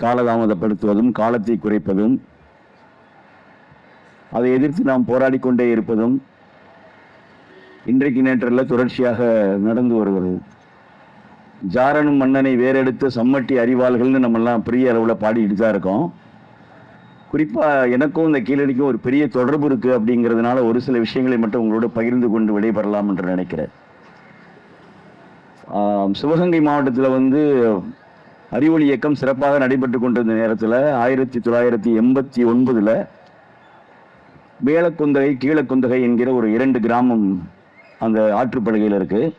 காலதாமதப்படுத்துவதும், காலத்தை குறைப்பதும், அதை எதிர்த்து நாம் போராடி கொண்டே இருப்பதும் இன்றைக்கு நேற்றல்ல தொடர்ச்சியாக நடந்து வருகிறது. ஜாரனும் மன்னனை வேறெடுத்து சம்மட்டி அறிவாள்கள்னு நம்மெல்லாம் பெரிய அளவில் பாடிக்கிட்டு தான் இருக்கோம். குறிப்பாக எனக்கும் இந்த கீழடிக்கும் ஒரு பெரிய தொடர்பு இருக்குது அப்படிங்கிறதுனால ஒரு சில விஷயங்களை மட்டும் உங்களோட பகிர்ந்து கொண்டு விடைபெறலாம் என்று நினைக்கிறேன். சிவகங்கை மாவட்டத்தில் அறிவொளி இயக்கம் சிறப்பாக நடைபெற்று கொண்டிருந்த நேரத்தில் 1989 மேலக்குந்தகை கீழக்குந்தகை என்கிற ஒரு 2 கிராமம் அந்த ஆற்றுப்படுகையில் இருக்குது.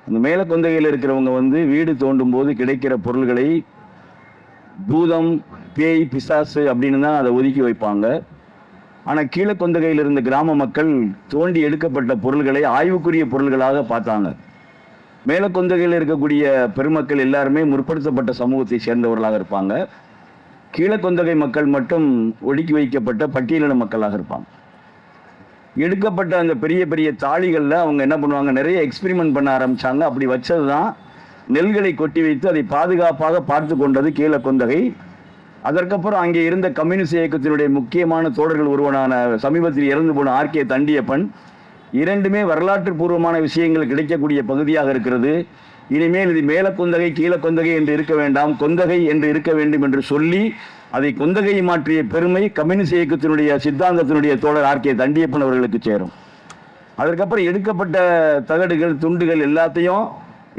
அந்த மேலக்குந்தகையில் இருக்கிறவங்க வீடு தோண்டும் போது கிடைக்கிற பொருள்களை பூதம், பேய், பிசாசு அப்படின்னு தான் அதை ஒதுக்கி வைப்பாங்க. ஆனால் கீழக்குந்தகையில் இருந்த கிராம மக்கள் தோண்டி எடுக்கப்பட்ட பொருள்களை ஆய்வுக்குரிய பொருள்களாக பார்த்தாங்க. மேலக்குந்தகையில் இருக்கக்கூடிய பெருமக்கள் எல்லாருமே முற்படுத்தப்பட்ட சமூகத்தை சேர்ந்தவர்களாக இருப்பாங்க. கீழக்குந்தகை மக்கள் மட்டும் ஒடுக்கி வைக்கப்பட்ட பட்டியலின மக்களாக இருப்பாங்க. எடுக்கப்பட்ட அந்த பெரிய பெரிய தாளிகளில் அவங்க என்ன பண்ணுவாங்க, நிறைய எக்ஸ்பெரிமெண்ட் பண்ண ஆரம்பித்தாங்க. அப்படி வச்சது தான் நெல்களை கொட்டி வைத்து அதை பாதுகாப்பாக பார்த்து கொண்டது கீழக்குந்தகை. அதற்கப்புறம் அங்கே இருந்த கம்யூனிஸ்ட் இயக்கத்தினுடைய முக்கியமான தோழர்கள் ஒருவனான சமீபத்தில் இறந்து போன ஆர்கே தண்டியப்பன், இரண்டுமே வரலாற்று பூர்வமான விஷயங்கள் கிடைக்கக்கூடிய பகுதியாக இருக்கிறது. இனிமேல் இது மேலக்குந்தகை கீழக்குந்தகை என்று இருக்க வேண்டாம், கொந்தகை என்று இருக்க வேண்டும் என்று சொல்லி அதை கொந்தகையை மாற்றிய பெருமை கம்யூனிஸ்ட் இயக்கத்தினுடைய சித்தாந்தத்தினுடைய தோழர் ஆர்கே தண்டியப்பன் அவர்களுக்கு சேரும். அதற்கப்புறம் எடுக்கப்பட்ட தகடுகள், துண்டுகள் எல்லாத்தையும்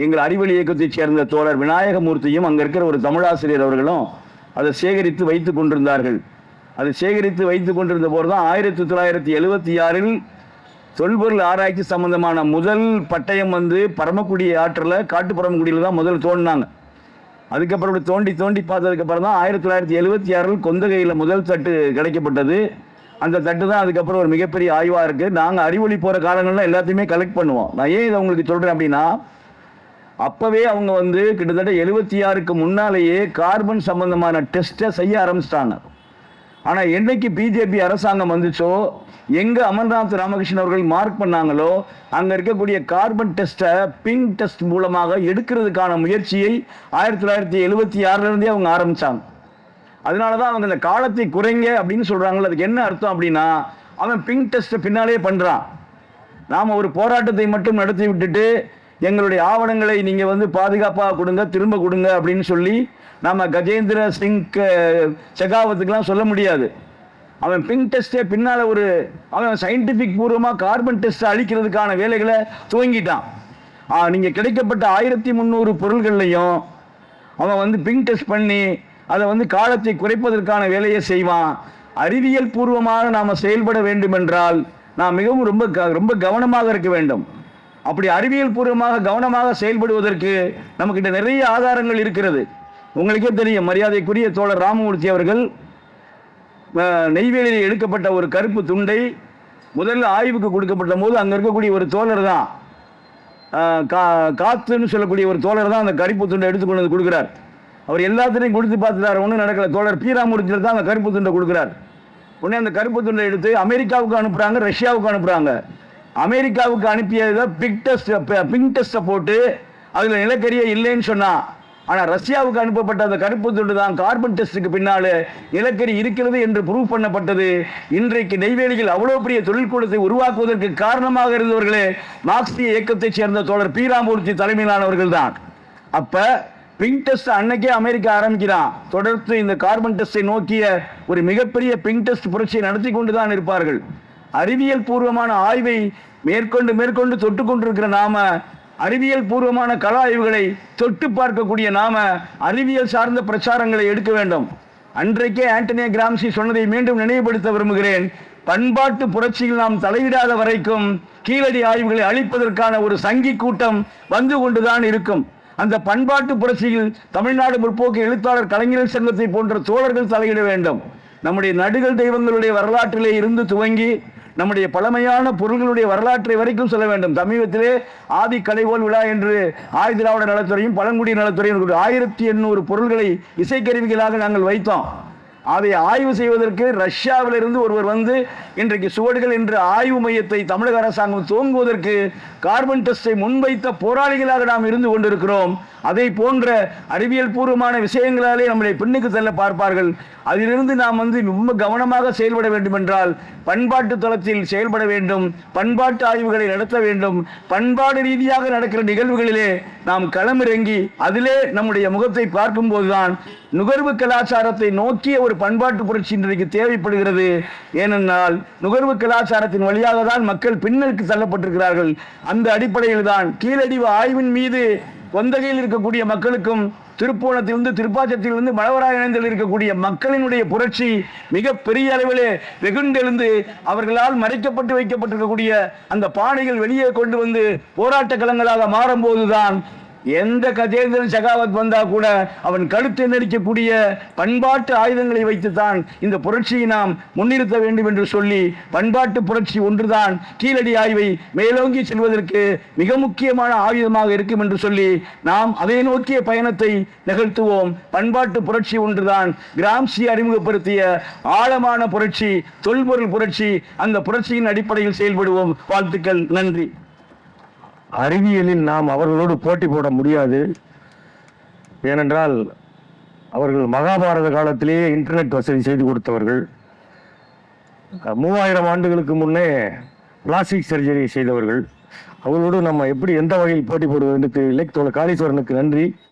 எங்கள் அறிவொளி இயக்கத்தைச் சேர்ந்த தோழர் விநாயகமூர்த்தியும் அங்கே இருக்கிற ஒரு தமிழாசிரியர் அவர்களும் அதை சேகரித்து வைத்து கொண்டிருந்தார்கள். அதை சேகரித்து வைத்து கொண்டிருந்த போது தான் 1976 தொல்பொருள் ஆராய்ச்சி சம்பந்தமான முதல் பட்டயம் பரமக்குடி ஆற்றில், காட்டு பரமக்குடியில் தான் முதல் தோண்டினாங்க. அதுக்கப்புறம் தோண்டி தோண்டி பார்த்ததுக்கப்புறம் தான் 1976 கொந்தகையில் முதல் தட்டு கிடைக்கப்பட்டது. அந்த தட்டு தான் அதுக்கப்புறம் ஒரு மிகப்பெரிய ஆய்வாக இருக்குது. நாங்கள் அறிவொளி போகிற காலங்களில் எல்லாத்தையுமே கலெக்ட் பண்ணுவோம். நான் ஏன் இதை உங்களுக்கு சொல்கிறேன் அப்படின்னா, அப்போவே அவங்க கிட்டத்தட்ட 76க்கு முன்னாலேயே கார்பன் சம்பந்தமான டெஸ்ட்டை செய்ய ஆரம்பிச்சிட்டாங்க. ஆனால் என்னைக்கு பிஜேபி அரசாங்கம் வந்துச்சோ, எங்கே அமர்நாத் ராமகிருஷ்ணன் அவர்கள் மார்க் பண்ணாங்களோ, அங்கே இருக்கக்கூடிய கார்பன் டெஸ்ட்டை பிங் டெஸ்ட் மூலமாக எடுக்கிறதுக்கான முயற்சியை 1976 அவங்க ஆரம்பித்தாங்க. அதனால தான் அவங்க இந்த காலத்தை குறைங்க அப்படின்னு சொல்கிறாங்களோ. அதுக்கு என்ன அர்த்தம் அப்படின்னா, அவன் பிங் டெஸ்ட்டை பின்னாலே பண்ணுறான். நாம் ஒரு போராட்டத்தை மட்டும் நடத்தி விட்டுட்டு எங்களுடைய ஆவணங்களை நீங்கள் பாதுகாப்பாக கொடுங்க, திரும்ப கொடுங்க அப்படின்னு சொல்லி நாம் கஜேந்திர சிங் செகாவத்துக்கெலாம் சொல்ல முடியாது. அவன் பிங் டெஸ்ட்டே பின்னால் அவன் சயின்டிஃபிக் பூர்வமாக கார்பன் டெஸ்ட்டை அழிக்கிறதுக்கான வேலைகளை துவங்கிட்டான். நீங்கள் கிடைக்கப்பட்ட 1300 பொருள்கள்லையும் அவன் பிங் டெஸ்ட் பண்ணி அதை காலத்தை குறைப்பதற்கான வேலையை செய்வான். அறிவியல் பூர்வமாக நாம் செயல்பட வேண்டும் என்றால் நாம் மிகவும் ரொம்ப கவனமாக இருக்க வேண்டும். அப்படி அறிவியல் பூர்வமாக கவனமாக செயல்படுவதற்கு நமக்கிட்ட நிறைய ஆதாரங்கள் இருக்கிறது. உங்களுக்கே தெரியும், மரியாதைக்குரிய தோழர் ராமமூர்த்தி அவர்கள் நெய்வேலியில் எடுக்கப்பட்ட ஒரு கருப்பு துண்டை முதல்ல ஆய்வுக்கு கொடுக்கப்பட்ட போது அங்கே இருக்கக்கூடிய ஒரு தோழர் தான், காத்துன்னு சொல்லக்கூடிய ஒரு தோழர் தான் அந்த கருப்பு துண்டை எடுத்துக்கொண்டு வந்து கொடுக்குறார். அவர் எல்லாத்திலையும் கொடுத்து பார்த்துட்டார், ஒன்றும் நடக்கல. தோழர் பீராமூர்த்தியில் தான் அந்த கருப்பு துண்டை கொடுக்குறார். உடனே அந்த கருப்பு துண்டை எடுத்து அமெரிக்காவுக்கு அனுப்புகிறாங்க, ரஷ்யாவுக்கு அனுப்புகிறாங்க. அமெரிக்காவுக்கு அனுப்பியதை பிங் டெஸ்ட்டை போட்டு அதில் நிலக்கரியே இல்லைன்னு சொன்னான். ஆனால் ரஷ்யாவுக்கு அனுப்பப்பட்ட அந்த கருப்பு துண்டு தான் கார்பன் டெஸ்ட்டுக்கு பின்னால் நிலக்கரி இருக்கிறது என்று ப்ரூவ் பண்ணப்பட்டது. இன்றைக்கு நெய்வேலியில் அவ்வளோ பெரிய தொழிற்கூடத்தை உருவாக்குவதற்கு காரணமாக இருந்தவர்களே மார்க்சிய இயக்கத்தைச் சேர்ந்த தோழர் பீராமூர்த்தி தலைமையிலானவர்கள் தான். அப்போ பிங் டெஸ்ட் அன்னைக்கே அமெரிக்கா ஆரம்பிக்கிறான். தொடர்ந்து இந்த கார்பன் டெஸ்ட்டை நோக்கிய ஒரு மிகப்பெரிய பிங் டெஸ்ட் புரட்சியை நடத்தி கொண்டு தான் இருப்பார்கள். அறிவியல் பூர்வமான ஆய்வை மேற்கொண்டு தொட்டு கொண்டிருக்கிற நாம, அறிவியல் பூர்வமான கள ஆய்வுகளை தொட்டு பார்க்கக்கூடிய நாம அறிவியல் சார்ந்த பிரச்சாரங்களை எடுக்க வேண்டும். அன்றைக்கே ஆண்டனியோ கிராம்சி சொன்னதை மீண்டும் நினைவுபடுத்த விரும்புகிறேன். பண்பாட்டு புரட்சியில் நாம் தலையிடாத வரைக்கும் கீழடி ஆய்வுகளை அழிப்பதற்கான ஒரு சங்கி கூட்டம் வந்து கொண்டுதான் இருக்கும். அந்த பண்பாட்டு புரட்சியில் தமிழ்நாடு முற்போக்கு எழுத்தாளர் கலைஞர் சங்கத்தை போன்ற தோழர்கள் தலையிட வேண்டும். நம்முடைய நடுகள் தெய்வங்களுடைய வரலாற்றிலே இருந்து துவங்கி நம்முடைய பழமையான பொருள்களுடைய வரலாற்றை வரைக்கும் சொல்ல வேண்டும். சமீபத்திலே ஆதி கலைவோல் விழா என்று ஆதிதிராவிட நலத்துறையும் பழங்குடி நலத்துறையும் 1800 பொருள்களை இசைக்கருவிகளாக நாங்கள் வைத்தோம். அதை ஆய்வு செய்வதற்கு ரஷ்யாவிலிருந்து ஒருவர் வந்து இன்றைக்கு சுவடுகள் என்ற ஆய்வு மையத்தை தமிழக அரசாங்கம் துவங்குவதற்கு கார்பன் டெஸ்டை முன்வைத்த போராளிகளாக நாம் இருந்து கொண்டிருக்கிறோம். அதை போன்ற அறிவியல் பூர்வமான விஷயங்களாலே நம்மளை பின்னுக்கு செல்ல பார்ப்பார்கள். அதிலிருந்து நாம் வந்து ரொம்ப கவனமாக செயல்பட வேண்டும் என்றால் பண்பாட்டு தளத்தில் செயல்பட வேண்டும், பண்பாட்டு ஆய்வுகளை நடத்த வேண்டும். பண்பாடு ரீதியாக நடக்கிற நிகழ்வுகளிலே நாம் களமிறங்கி அதிலே நம்முடைய முகத்தை பார்க்கும் போதுதான் நுகர்வு கலாச்சாரத்தை நோக்கிய ஒரு பண்பாட்டு புரட்சி இன்றைக்கு தேவைப்படுகிறது. ஏனென்றால் நுகர்வு கலாச்சாரத்தின் வழியாக தான் மக்கள் பின்னலுக்கு தள்ளப்பட்டிருக்கிறார்கள். அந்த அடிப்படையில் தான் கீழடிவு ஆய்வின் மீது கொந்தகையில் இருக்கக்கூடிய மக்களுக்கும் திருப்போணத்திலிருந்து திருப்பாச்சத்திலிருந்து மலவராயணத்தில் இருக்கக்கூடிய மக்களினுடைய புரட்சி மிக பெரிய அளவிலே வெகுண்டெழுந்து அவர்களால் மறைக்கப்பட்டு வைக்கப்பட்டிருக்கக்கூடிய அந்த பானைகள் வெளியே கொண்டு வந்து போராட்ட களங்களாக மாறும்போதுதான் எந்த கஜேந்திரன் சகாவத் வந்தா கூட அவன் கழுத்தை நெரிக்கக்கூடிய பண்பாட்டு ஆயுதங்களை வைத்துத்தான் இந்த புரட்சியை நாம் முன்னிறுத்த வேண்டும் என்று சொல்லி பண்பாட்டு புரட்சி ஒன்றுதான் கீழடி ஆய்வை மேலோங்கி செல்வதற்கு மிக முக்கியமான ஆயுதமாக இருக்கும் என்று சொல்லி நாம் அதை நோக்கிய பயணத்தை நிகழ்த்துவோம். பண்பாட்டு புரட்சி ஒன்றுதான் கிராம்சி அறிமுகப்படுத்திய ஆழமான புரட்சி, தொல்பொருள் புரட்சி. அந்த புரட்சியின் அடிப்படையில் செயல்படுவோம். வாழ்த்துக்கள். நன்றி. அறிவியலில் நாம் அவர்களோடு போட்டி போட முடியாது. ஏனென்றால் அவர்கள் மகாபாரத காலத்திலேயே இன்டர்நெட் வசதி செய்து கொடுத்தவர்கள். 3000 ஆண்டுகளுக்கு முன்னே பிளாஸ்டிக் சர்ஜரி செய்தவர்கள். அவர்களோடு நம்ம எப்படி எந்த வகையில் போட்டி போடுவது என்று இலக்கிய காளீஸ்வரனுக்கு நன்றி.